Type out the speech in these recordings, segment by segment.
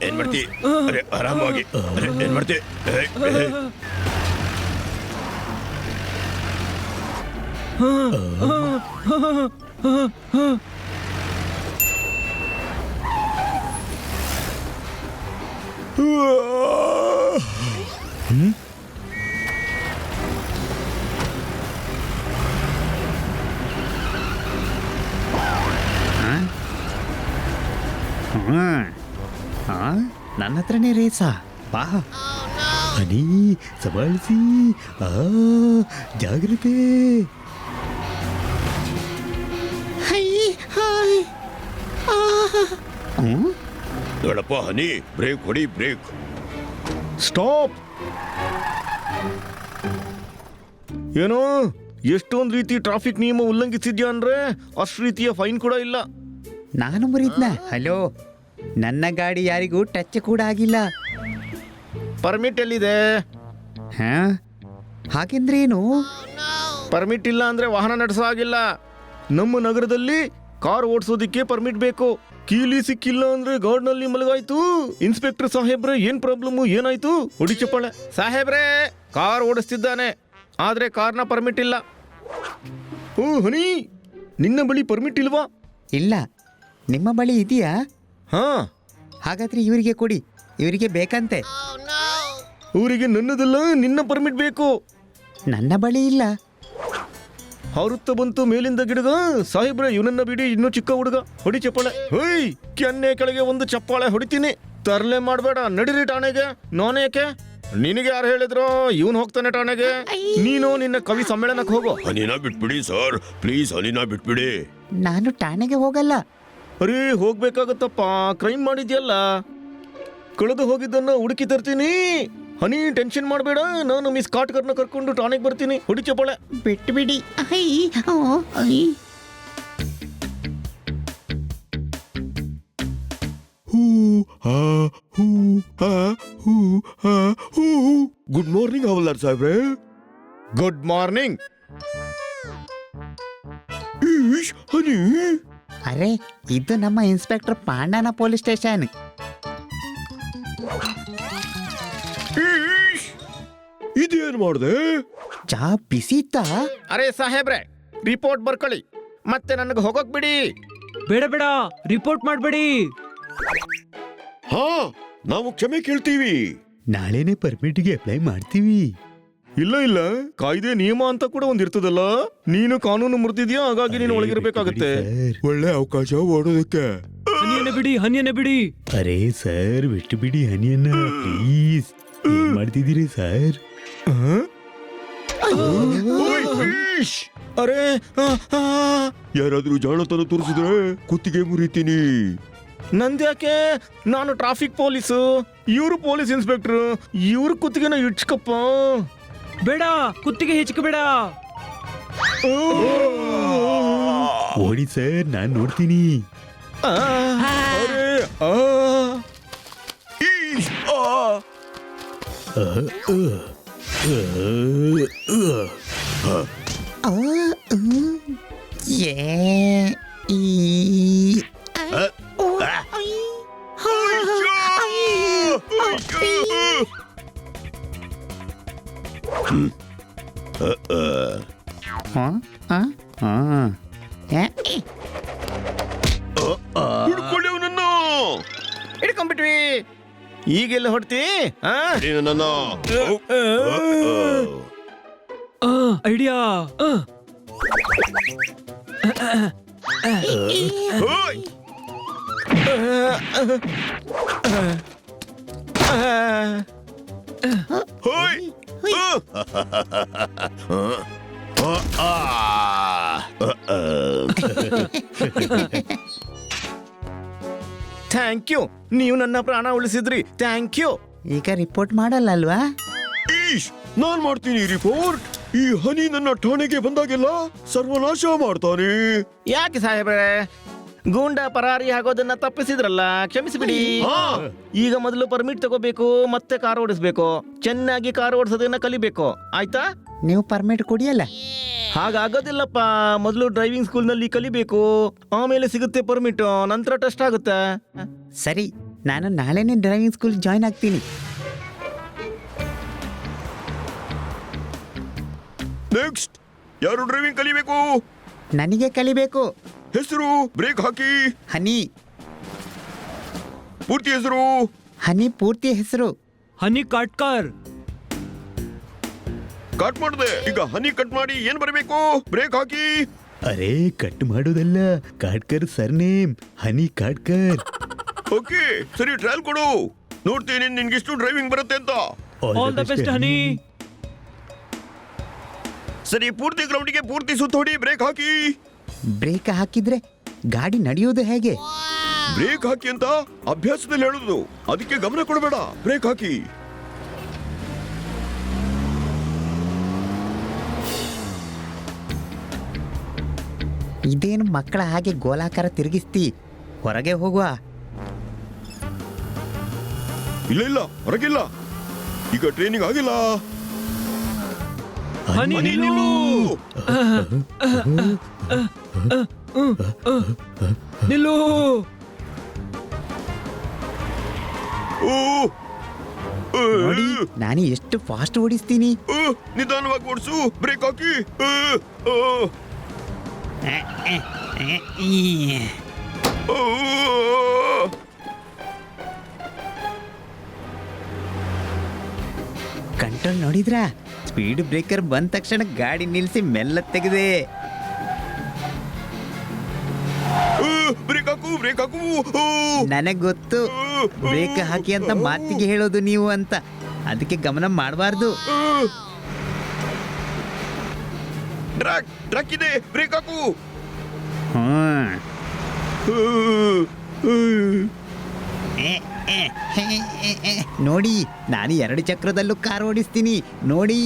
ಏನ್ ಮಾಡ್ತಿ? ಅರೆ ಆರಾಮಾಗಿ. ಅರೆ ಏನ್ ಮಾಡ್ತಿ? ನನ್ನ ಹತ್ರನೇ ರೇಸಾ ಬಾ ಹನಿ ಸಬಾಳಿಸಿ ಜಾಗ್ರತೆ ನೋಡಪ್ಪ ಹನಿ, ಬ್ರೇಕ್ ಹೊಡಿ, ಬ್ರೇಕ್. ಸ್ಟಾಪ್. ಏನೋ ಎಷ್ಟೊಂದು ರೀತಿ ಟ್ರಾಫಿಕ್ ನಿಯಮ ಉಲ್ಲಂಘಿಸಿದ್ಯಾ ಅಂದ್ರೆ ಅಷ್ಟು ರೀತಿಯ ಫೈನ್ ಕೂಡ ಇಲ್ಲ. ನಾನು ಮುರಿದ್ನ? ಹಲೋ, ನನ್ನ ಗಾಡಿ ಯಾರಿಗೂ ಟಚ್ ಕೂಡ ಆಗಿಲ್ಲ. ಪರ್ಮಿಟ್ ಎಲ್ಲಿದೆ? ಹಾ, ಹಾಗೆಂದ್ರೇನು? ಪರ್ಮಿಟ್ ಇಲ್ಲ ಅಂದ್ರೆ ವಾಹನ ನಡೆಸೋ ಆಗಿಲ್ಲ. ನಮ್ಮ ನಗರದಲ್ಲಿ ಕಾರ್ ಓಡಿಸೋದಿಕ್ಕೆ ಪರ್ಮಿಟ್ ಬೇಕು. ಕೀಲಿ ಸಿಕ್ಕಿಲ್ಲ ಅಂದ್ರೆ ಗಾರ್ಡ್ನಲ್ಲಿ ಮಲಗಾಯ್ತು. ಇನ್ಸ್ಪೆಕ್ಟರ್ ಸಾಹೇಬ್ರೆ, ಏನ್ ಪ್ರಾಬ್ಲಮ್ಮು, ಏನಾಯ್ತು? ಹೊಡಿ ಚಪ್ಪಾಳೆ. ಸಾಹೇಬ್ರೆ, ಕಾರ್ ಓಡಿಸ್ತಿದ್ದಾನೆ ಆದ್ರೆ ಕಾರ್ನ ಪರ್ಮಿಟ್ ಇಲ್ಲ. ಓ ಹನಿ, ನಿನ್ನ ಬಳಿ ಪರ್ಮಿಟ್ ಇಲ್ವಾ? ಇಲ್ಲ. ನಿಮ್ಮ ಬಳಿ ಇದೆಯಾ? ಹಾ. ಹಾಗಾದ್ರೆ ಇವರಿಗೆ ಕೊಡಿ, ಇವರಿಗೆ ಬೇಕಂತೆ. ಊರಿಗೆ ನನ್ನದಲ್ಲ, ನಿನ್ನ ಪರ್ಮಿಟ್ ಬೇಕು. ನನ್ನ ಬಳಿ ಇಲ್ಲ. ಹಾರುತ್ತ ಬಂತು ಮೇಲಿಂದ ಗಿಡಗ. ಸಾಹೇಬ್ರೆ, ಇವನನ್ನ ಬಿಡಿ, ಇನ್ನೂ ಚಿಕ್ಕ ಹುಡುಗ. ಹೊಡಿ ಚಪ್ಪಾಳೆ. ಹೇಯ್, ಕೆನ್ನೆ ಕೆಳಗೆ ಒಂದು ಚಪ್ಪಾಳೆ ಹೊಡಿತೀನಿ. ತರ್ಲೆ ಮಾಡಬೇಡ, ನಡಿರಿ ಠಾಣೆಗೆ. ನಾನೇಕೆ? ನಿನಗೆ ಯಾರು ಹೇಳಿದ್ರು ಇವನ್ ಹೋಗ್ತಾನೆ ಠಾಣೆಗೆ? ನೀನು ನಿನ್ನ ಕವಿ ಸಮ್ಮೇಳನಕ್ಕೆ ಹೋಗೋ. ಹನಿನ ಬಿಟ್ಬಿಡಿ ಸರ್, ಪ್ಲೀಸ್ ಹನಿನ ಬಿಟ್ಬಿಡಿ. ನಾನು ಠಾಣೆಗೆ ಹೋಗಲ್ಲ. ಅರೇ ಹೋಗ್ಬೇಕಾಗತ್ತಪ್ಪ, ಕ್ರೈಮ್ ಮಾಡಿದ್ಯಲ್ಲ. ಕಳೆದು ಹೋಗಿದ್ದನ್ನ ಹುಡುಕಿ ತರ್ತೀನಿ. ಹನಿ, ಟೆನ್ಷನ್ ಮಾಡಬೇಡ, ನಾನು ಮಿಸ್ ಕಾಟ್ಕರ್ನ ಕರ್ಕೊಂಡು ಠಾಣೆಗೆ ಬರ್ತೀನಿ. ಹೊಡಿ ಚಪ್ಪಾಳೆ. ಬಿಟ್ಟು ಬಿಡಿ. ಗುಡ್ ಮಾರ್ನಿಂಗ್ ಹವಲ್ದಾರ್ ಸಾಹೇಬ್ರೆ. Good morning. ಹನಿ, ಅರೆ, ಇದು ನಮ್ಮ ಇನ್ಸ್ಪೆಕ್ಟರ್ ಪಾಂಡನ ಪೊಲೀಸ್ ಸ್ಟೇಷನ್. ಇದೇನ್ ಮಾಡ್ದೆ? ಚಾ ಬಿಸಿತ್ತಾ? ಅರೆ ಸಾಹೇಬ್ರೆ, ರಿಪೋರ್ಟ್ ಬರ್ಕೊಳ್ಳಿ, ಮತ್ತೆ ನನಗೆ ಹೋಗೋಕ್ ಬಿಡಿ. ಬೇಡ ಬೇಡ, ರಿಪೋರ್ಟ್ ಮಾಡಬೇಡಿ. ಹಾ, ನಾವು ಕ್ಷಮೆ ಕೇಳ್ತೀವಿ. ನಾಳೆನೆ ಪರ್ಮಿಟ್ಗೆ ಅಪ್ಲೈ ಮಾಡ್ತೀವಿ. ಇಲ್ಲ ಇಲ್ಲ, ಕಾಯ್ದೆ ನಿಯಮ ಅಂತ ಕೂಡ ಒಂದ್ ಇರ್ತದಲ್ಲ. ನೀನು ಕಾನೂನು ಮುರಿದಿದ್ಯಾ, ಹಾಗಾಗಿ ನೀನು ಒಳಗಿರ್ಬೇಕಾಗತ್ತೆ. ಒಳ್ಳೆ ಅವಕಾಶ ಓಡೋದಕ್ಕೆ. ಹನಿಯನ್ನ ಬಿಡಿ, ಹನಿಯನ್ನ ಬಿಡಿ. ಅರೆ ಸರ್, ಬಿಟ್ಟು ಬಿಡಿ ಹನಿಯನ್ನ ಪ್ಲೀಸ್. ಏನ್ ಮಾಡ್ತಿದ್ದೀರಿ ಸರ್? ಅರೆ, ಯಾರಾದ್ರೂ ಜಾಣತನ ತೋರಿಸಿದ್ರೆ ಕುತ್ತಿಗೆ ಮುರಿತೀನಿ. ನಂದ್ಯಾಕೆ? ನಾನು ಟ್ರಾಫಿಕ್ ಪೊಲೀಸು, ಇವರು ಪೊಲೀಸ್ ಇನ್ಸ್ಪೆಕ್ಟರ್. ಇವ್ರ ಕುತ್ತಿಗೆನ ಇಟ್ಸ್ಕಪ್ಪ. ಬೇಡ, ಕುತ್ತಿಗೆ ಹೆಚ್ಚಿಕಬೇಡ. ಓಡಿ ಸರ್, ನಾನ್ ನೋಡ್ತೀನಿ. ಅರೆ, ಹಿಡ್ಕೊಳ್ಳಿ ಅವನನ್ನ. ಹಿಡ್ಕೊಂಡ್ಬಿಟ್ವಿ. ಈಗೆಲ್ಲ ಹೊಡ್ತಿ? ನನ್ನ ಐಡಿಯಾ. ಥ್ಯಾಂಕ್ ಯು, ನೀವು ನನ್ನ ಪ್ರಾಣ ಉಳಿಸಿದ್ರಿ. Thank you. ಈಗ ರಿಪೋರ್ಟ್ ಮಾಡಲ್ಲ ಅಲ್ವಾ? ನಾನ್ ಮಾಡ್ತೀನಿ ರಿಪೋರ್ಟ್. ಈ ಹನಿ ನನ್ನ ಠಾಣೆಗೆ ಬಂದಾಗೆಲ್ಲ ಸರ್ವನಾಶ ಮಾಡ್ತಾನೆ. ಯಾಕೆ ಸಾಹೇಬ್ರೆ? ಗೂಂಡ ಪರಾರಿ ಆಗೋದನ್ನ ತಪ್ಪಿಸಿದ್ರಲ್ಲ, ಕ್ಷಮಿಸಿಬಿಡಿ. ಈಗ ಮೊದಲು ಪರ್ಮಿಟ್ ತಗೋಬೇಕು, ಮತ್ತೆ ಕಾರ್ ಓಡಿಸ್ಬೇಕು. ಚೆನ್ನಾಗಿ ಕಾರ್ ಓಡಿಸೋದನ್ನ ಕಲಿಬೇಕು, ಆಯ್ತಾ? ನೀವು ಪರ್ಮಿಟ್ ಕೊಡಿಯಲ್ಲ? ಹಾಗಾಗೋದಿಲ್ಲಪ್ಪ. ಮೊದಲು ಡ್ರೈವಿಂಗ್ ಸ್ಕೂಲ್ ನಲ್ಲಿ ಕಲಿಬೇಕು, ಆಮೇಲೆ ಸಿಗುತ್ತೆ ಪರ್ಮಿಟ್, ನಂತರ ಟೆಸ್ಟ್ ಆಗುತ್ತೆ. ಸರಿ, ನಾನು ನಾಳೆನೇ ಡ್ರೈವಿಂಗ್ ಸ್ಕೂಲ್ ಜಾಯ್ನ್ ಆಗ್ತೀನಿ. ನೆಕ್ಸ್ಟ್ ಯಾರು ಡ್ರೈವಿಂಗ್ ಕಲಿಬೇಕು? ನನಗೆ ಕಲಿಬೇಕು. ಹೆಸರು ಬ್ರೇಕ್ ಹಾಕಿ. ಹನಿ. ಪೂರ್ತಿ ಹೆಸರು? ಹನಿ ಪೂರ್ತಿ ಹೆಸರು. ಹನಿ ಕಾಟ್ಕರ್. ಕಟ್ ಮಾಡಿದೆ. ಈಗ ಹನಿ ಕಟ್ ಮಾಡಿ ಏನ್ ಬರಬೇಕು? ಬ್ರೇಕ್ ಹಾಕಿ. ಅರೆ ಕಟ್ ಮಾಡೋದಲ್ಲ, ಕಾಟ್ಕರ್ ಸರ್ನೇಮ್ ಹನಿ ಕಾಟ್ಕರ್. ಓಕೆ ಸರಿ, ಟ್ರಯಲ್ ಕೊಡು, ನೋಡ್ತೀನಿ ನಿನ್ಗೆಷ್ಟು ಡ್ರೈವಿಂಗ್ ಬರುತ್ತೆ ಅಂತ. ಆಲ್ ದ ಬೆಸ್ಟ್ ಹನಿ. ಸರಿ, ಪೂರ್ತಿ ಗ್ರೌಂಡಿಗೆ ಪೂರ್ತಿ ಸುತ್ತ ಹೊಡಿ. ಬ್ರೇಕ್ ಹಾಕಿ. ಬ್ರೇಕ್ ಹಾಕಿದ್ರೆ ಗಾಡಿ ನಡೆಯೋದು ಹೇಗೆ? ಬ್ರೇಕ್ ಹಾಕಿ ಅಂತ ಅಭ್ಯಾಸದಲ್ಲಿ ಹೇಳುದು, ಅದಕ್ಕೆ ಗಮನ ಕೊಡಬೇಡ. ಬ್ರೇಕ್ ಹಾಕಿ. ಇದೇನು ಮಕ್ಕಳ ಹಾಗೆ ಗೋಲಾಕಾರ ತಿರುಗಿಸ್ತಿ? ಹೊರಗೆ ಹೋಗುವ. ಇಲ್ಲ ಇಲ್ಲ, ಹೊರಗಿಲ್ಲ, ಈಗ ಟ್ರೈನಿಂಗ್ ಆಗಿಲ್ಲ. ಹನಿ ನಿಲ್ಲು. ನಿಲ್ಲು. ಓ, ನೋಡಿ ನಾನು ಎಷ್ಟು ಫಾಸ್ಟ್ ಓಡಿಸ್ತೀನಿ. ನಿಧಾನವಾಗಿ ಓಡಿಸು. ಬ್ರೇಕ್ ಹಾಕಿ. ಓ, ಕಂಟ್ರೋಲ್ ನೋಡಿದ್ರಾ? ಸ್ಪೀಡ್ ಬ್ರೇಕರ್ ಬಂದ ತಕ್ಷಣ ಗಾಡಿ ನಿಲ್ಲಿಸಿ ಮೆಲ್ಲ ತೆಗೆದೆ. ಬ್ರೇಕ್ ಹಾಕು, ಬ್ರೇಕ್ ಹಾಕು. ನನಗೆ ಗೊತ್ತು ಬ್ರೇಕ್ ಹಾಕಿ ಅಂತ ಮಾತಿಗೆ ಹೇಳೋದು ನೀವು ಅಂತ, ಅದಕ್ಕೆ ಗಮನ ಮಾಡಬಾರ್ದು. ಟ್ರಕ್ ಇದೆ, ಬ್ರೇಕ್ ಹಾಕು. ನೋಡಿ ನಾನು 2 ಚಕ್ರದಲ್ಲೂ ಕಾರ್ ಓಡಿಸ್ತೀನಿ ನೋಡಿ.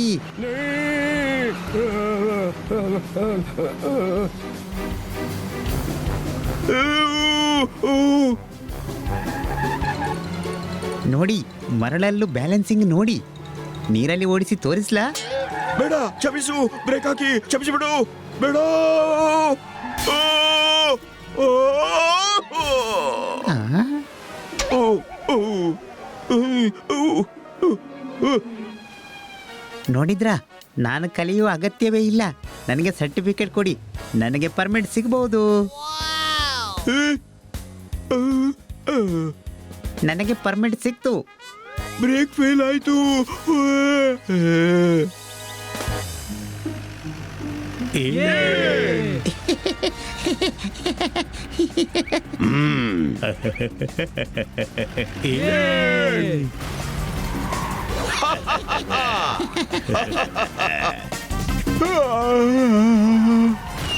ನೋಡಿ ಮರಳಲ್ಲೂ ಬ್ಯಾಲೆನ್ಸಿಂಗ್ ನೋಡಿ. ನೀರಲ್ಲಿ ಓಡಿಸಿ ತೋರಿಸ್ಲಾ? ಬೇಡ, ಕ್ಷಮಿಸು. ಬ್ರೇಕ್ ಹಾಕಿ, ಕ್ಷಮಿಸಿಬಿಡು. ಬೇಡ. ಆ? ನೋಡಿದ್ರಾ, ನಾನು ಕಲಿಯುವ ಅಗತ್ಯವೇ ಇಲ್ಲ. ನನಗೆ ಸರ್ಟಿಫಿಕೇಟ್ ಕೊಡಿ, ನನಗೆ ಪರ್ಮಿಟ್ ಸಿಗಬಹುದು. ನನಗೆ ಪರ್ಮಿಟ್ ಸಿಕ್ತು. ಬ್ರೇಕ್ ಫೇಲ್ ಆಯ್ತು.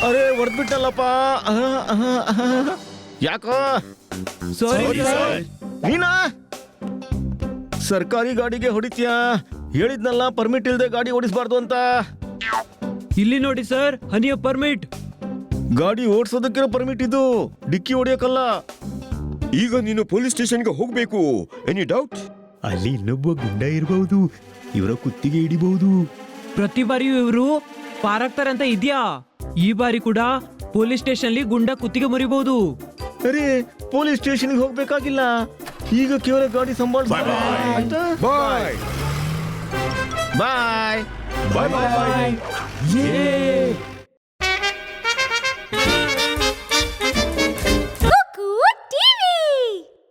ಅರೆ ಹೊಡೆದ್ಬಿಟ್ಟಲ್ಲಪ್ಪ. ಯಾಕೋ? Sorry sir. ನೀನಾ ಸರ್ಕಾರಿ ಗಾಡಿಗೆ ಹೊಡಿತೀಯಾ? ಹೇಳಿದ್ನಲ್ಲ ಪರ್ಮಿಟ್ ಇಲ್ಲದೆ ಗಾಡಿ ಓಡಿಸಬಾರ್ದು ಅಂತ. ಇಲ್ಲಿ ನೋಡಿ ಸರ್, ಹನಿಯ ಪರ್ಮಿಟ್. ಗಾಡಿ ಓಡಿಸೋದಕ್ಕಿರೋ ಪರ್ಮಿಟ್ ಇದು, ಡಿಕ್ಕಿ ಹೊಡಿಯೋಕಲ್ಲ. ಈಗ ನೀನು ಪೊಲೀಸ್ ಸ್ಟೇಷನ್ಗೆ ಹೋಗ್ಬೇಕು. Any doubt? ಅಲ್ಲಿ ಇನ್ನೊಬ್ಬ ಗುಂಡ ಇರಬಹುದು, ಇವರ ಕುತ್ತಿಗೆ ಹಿಡಿಬಹುದು. ಪ್ರತಿ ಬಾರಿಯೂ ಇವರು ಪಾರಾಗ್ತಾರೆ ಅಂತ ಇದ್ಯಾ? ಈ ಬಾರಿ ಕೂಡ ಪೊಲೀಸ್ ಸ್ಟೇಷನ್ ಗುಂಡ ಕುತ್ತಿಗೆ ಮುರಿಬಹುದು. ಅರೆ ಪೊಲೀಸ್ ಸ್ಟೇಷನ್ಗೆ ಹೋಗ್ಬೇಕಾಗಿಲ್ಲ, ಈಗ ಕೇವಲ ಗಾಡಿ ಸಂಭಾಳಿಸ. ಬಾಯ್ ಬಾಯ್ ಬಾಯ್ ಬಾಯ್. ಯೇ